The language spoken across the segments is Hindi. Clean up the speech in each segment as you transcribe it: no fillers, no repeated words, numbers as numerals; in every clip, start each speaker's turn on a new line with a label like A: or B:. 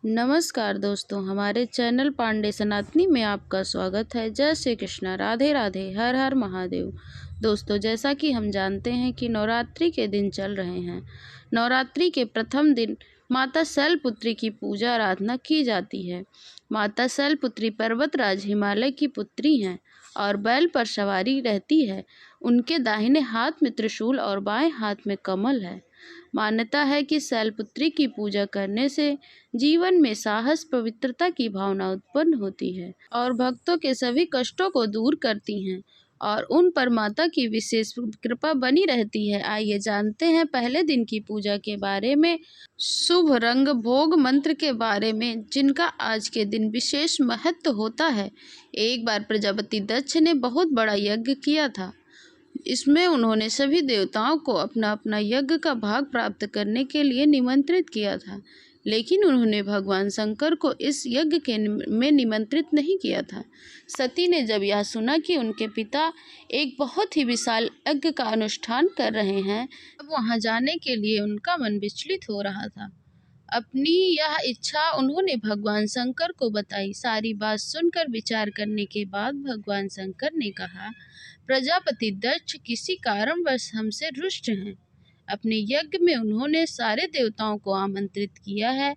A: नमस्कार दोस्तों, हमारे चैनल पांडे सनातनी में आपका स्वागत है। जय श्री कृष्णा, राधे राधे, हर हर महादेव। दोस्तों, जैसा कि हम जानते हैं कि नवरात्रि के दिन चल रहे हैं। नवरात्रि के प्रथम दिन माता शैलपुत्री की पूजा आराधना की जाती है। माता शैलपुत्री पर्वतराज हिमालय की पुत्री हैं और बैल पर सवारी रहती है। उनके दाहिने हाथ में त्रिशूल और बाएं हाथ में कमल है। मान्यता है कि शैलपुत्री की पूजा करने से जीवन में साहस, पवित्रता की भावना उत्पन्न होती है और भक्तों के सभी कष्टों को दूर करती हैं और उन पर माता की विशेष कृपा बनी रहती है। आइए जानते हैं पहले दिन की पूजा के बारे में, शुभ रंग भोग मंत्र के बारे में, जिनका आज के दिन विशेष महत्व होता है। एक बार प्रजापति दक्ष ने बहुत बड़ा यज्ञ किया था। इसमें उन्होंने सभी देवताओं को अपना अपना यज्ञ का भाग प्राप्त करने के लिए निमंत्रित किया था, लेकिन उन्होंने भगवान शंकर को इस यज्ञ में निमंत्रित नहीं किया था। सती ने जब यह सुना कि उनके पिता एक बहुत ही विशाल यज्ञ का अनुष्ठान कर रहे हैं, तब वहां जाने के लिए उनका मन विचलित हो रहा था। अपनी यह इच्छा उन्होंने भगवान शंकर को बताई। सारी बात सुनकर विचार करने के बाद भगवान शंकर ने कहा, प्रजापति दक्ष किसी कारणवश हमसे रुष्ट हैं। अपने यज्ञ में उन्होंने सारे देवताओं को आमंत्रित किया है।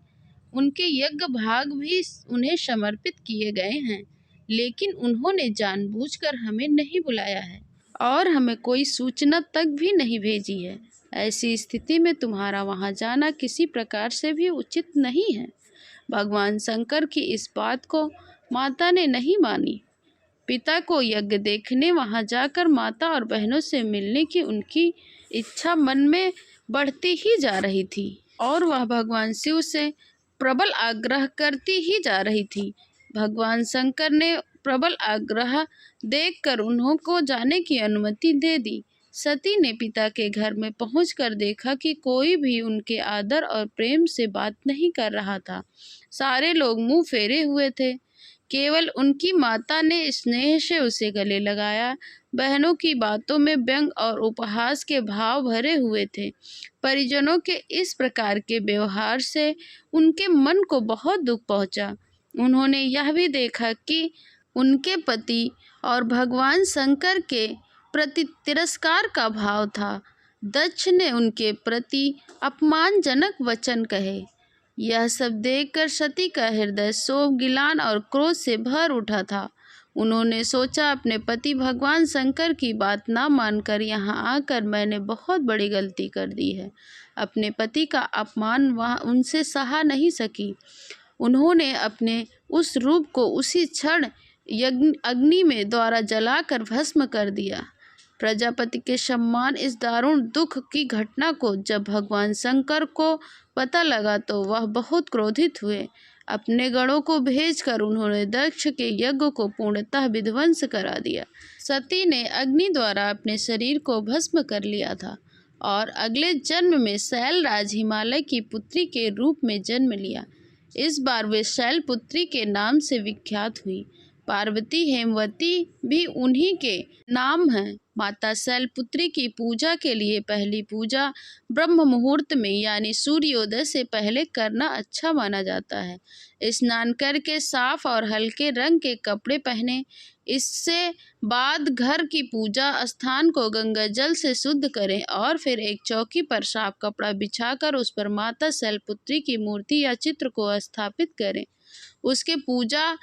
A: उनके यज्ञ भाग भी उन्हें समर्पित किए गए हैं, लेकिन उन्होंने जानबूझकर हमें नहीं बुलाया है और हमें कोई सूचना तक भी नहीं भेजी है। ऐसी स्थिति में तुम्हारा वहां जाना किसी प्रकार से भी उचित नहीं है। भगवान शंकर की इस बात को माता ने नहीं मानी। पिता को यज्ञ देखने वहां जाकर माता और बहनों से मिलने की उनकी इच्छा मन में बढ़ती ही जा रही थी और वह भगवान शिव से प्रबल आग्रह करती ही जा रही थी। भगवान शंकर ने प्रबल आग्रह देखकर उन्हों को जाने की अनुमति दे दी। सती ने पिता के घर में पहुंचकर देखा कि कोई भी उनके आदर और प्रेम से बात नहीं कर रहा था। सारे लोग मुंह फेरे हुए थे। केवल उनकी माता ने स्नेह से उसे गले लगाया। बहनों की बातों में व्यंग और उपहास के भाव भरे हुए थे। परिजनों के इस प्रकार के व्यवहार से उनके मन को बहुत दुख पहुंचा। उन्होंने यह भी देखा कि उनके पति और भगवान शंकर के प्रति तिरस्कार का भाव था। दक्ष ने उनके प्रति अपमानजनक वचन कहे। यह सब देखकर सती का हृदय शोक, गिलान और क्रोध से भर उठा था। उन्होंने सोचा, अपने पति भगवान शंकर की बात ना मानकर यहाँ आकर मैंने बहुत बड़ी गलती कर दी है। अपने पति का अपमान वह उनसे सहा नहीं सकी। उन्होंने अपने उस रूप को उसी क्षण अग्नि में द्वारा जलाकर भस्म कर दिया। प्रजापति के सम्मान इस दारुण दुख की घटना को जब भगवान शंकर को पता लगा तो वह बहुत क्रोधित हुए। अपने गणों को भेजकर उन्होंने दक्ष के यज्ञ को पूर्णतः विध्वंस करा दिया। सती ने अग्नि द्वारा अपने शरीर को भस्म कर लिया था और अगले जन्म में शैलराज हिमालय की पुत्री के रूप में जन्म लिया। इस बार वे शैलपुत्री के नाम से विख्यात हुई। पार्वती, हेमवती भी उन्हीं के नाम हैं। माता शैलपुत्री की पूजा के लिए पहली पूजा ब्रह्म मुहूर्त में यानी सूर्योदय से पहले करना अच्छा माना जाता है। स्नान करके साफ और हल्के रंग के कपड़े पहने। इससे बाद घर की पूजा स्थान को गंगा जल से शुद्ध करें और फिर एक चौकी पर साफ कपड़ा बिछाकर उस पर माता शैलपुत्री की मूर्ति या चित्र को स्थापित करें। उसके पूजा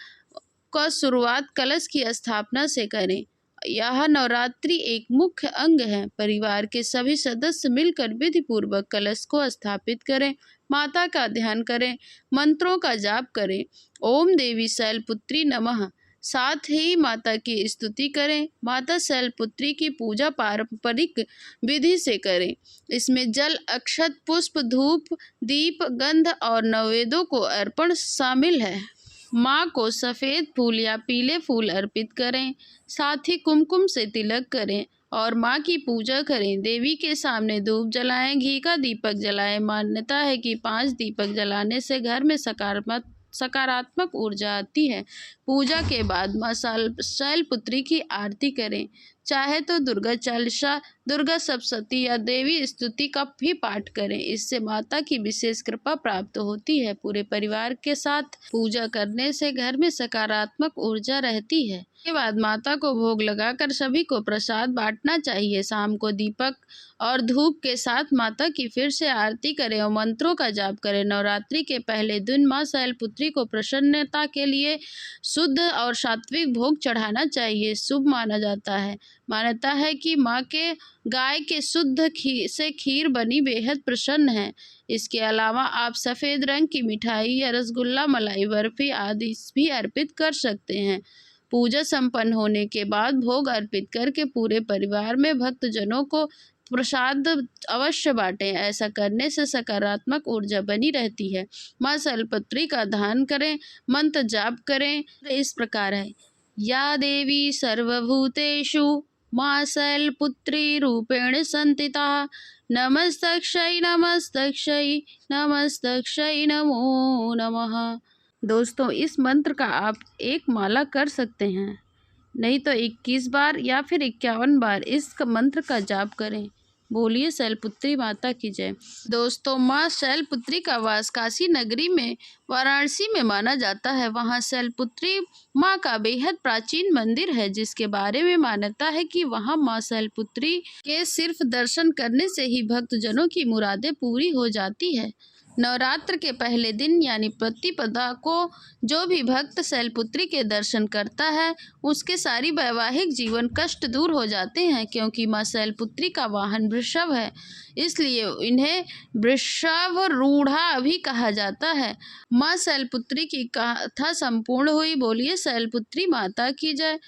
A: का शुरुआत कलश की स्थापना से करें। यह नवरात्रि एक मुख्य अंग है। परिवार के सभी सदस्य मिलकर विधि पूर्वक कलश को स्थापित करें, माता का ध्यान करें, मंत्रों का जाप करें। ओम देवी शैलपुत्री नमः। साथ ही माता की स्तुति करें। माता शैलपुत्री की पूजा पारंपरिक विधि से करें। इसमें जल, अक्षत, पुष्प, धूप, दीप, गंध और नैवेद्यों को अर्पण शामिल है। माँ को सफ़ेद फूल या पीले फूल अर्पित करें। साथ ही कुमकुम से तिलक करें और माँ की पूजा करें। देवी के सामने धूप जलाएं, घी का दीपक जलाएं। मान्यता है कि 5 दीपक जलाने से घर में सकारात्मक ऊर्जा आती है। पूजा के बाद माँ शैलपुत्री की आरती करें। चाहे तो दुर्गा चालीसा दुर्गा सप्तशती या देवी स्तुति का भी पाठ करें। इससे माता की विशेष कृपा प्राप्त होती है। पूरे परिवार के साथ पूजा करने से घर में सकारात्मक ऊर्जा रहती है। के बाद माता को भोग लगाकर सभी को प्रसाद बांटना चाहिए। शाम को दीपक और धूप के साथ माता की फिर से आरती करें और मंत्रों का जाप करें। नवरात्रि के पहले दिन मां शैलपुत्री को प्रसन्नता के लिए शुद्ध और सात्विक भोग चढ़ाना चाहिए, शुभ माना जाता है। मान्यता है कि मां के गाय के शुद्ध से खीर बनी बेहद प्रसन्न है। इसके अलावा आप सफ़ेद रंग की मिठाई या रसगुल्ला, मलाई बर्फी आदि भी अर्पित कर सकते हैं। पूजा संपन्न होने के बाद भोग अर्पित करके पूरे परिवार में भक्तजनों को प्रसाद अवश्य बांटें। ऐसा करने से सकारात्मक ऊर्जा बनी रहती है। मां शैलपुत्री का ध्यान करें, मंत्र जाप करें। इस प्रकार है, या देवी सर्वभूतेषु मां शैलपुत्री रूपेण संस्थिता नमस्तस्यै नमस्तस्यै नमस्तस्यै नमो नमः। दोस्तों, इस मंत्र का आप एक माला कर सकते हैं, नहीं तो 21 बार या फिर 51 बार इस मंत्र का जाप करें। बोलिए शैलपुत्री माता की जय। दोस्तों, माँ शैलपुत्री का वास काशी नगरी में वाराणसी में माना जाता है। वहाँ शैलपुत्री माँ का बेहद प्राचीन मंदिर है, जिसके बारे में मान्यता है कि वहाँ माँ शैलपुत्री के सिर्फ दर्शन करने से ही भक्तजनों की मुरादें पूरी हो जाती है। नवरात्र के पहले दिन यानी प्रतिपदा को जो भी भक्त शैलपुत्री के दर्शन करता है, उसके सारी वैवाहिक जीवन कष्ट दूर हो जाते हैं। क्योंकि माँ शैलपुत्री का वाहन वृषभ है, इसलिए इन्हें वृषभ रूढ़ा भी कहा जाता है। माँ शैलपुत्री की कथा संपूर्ण हुई। बोलिए शैलपुत्री माता की जय।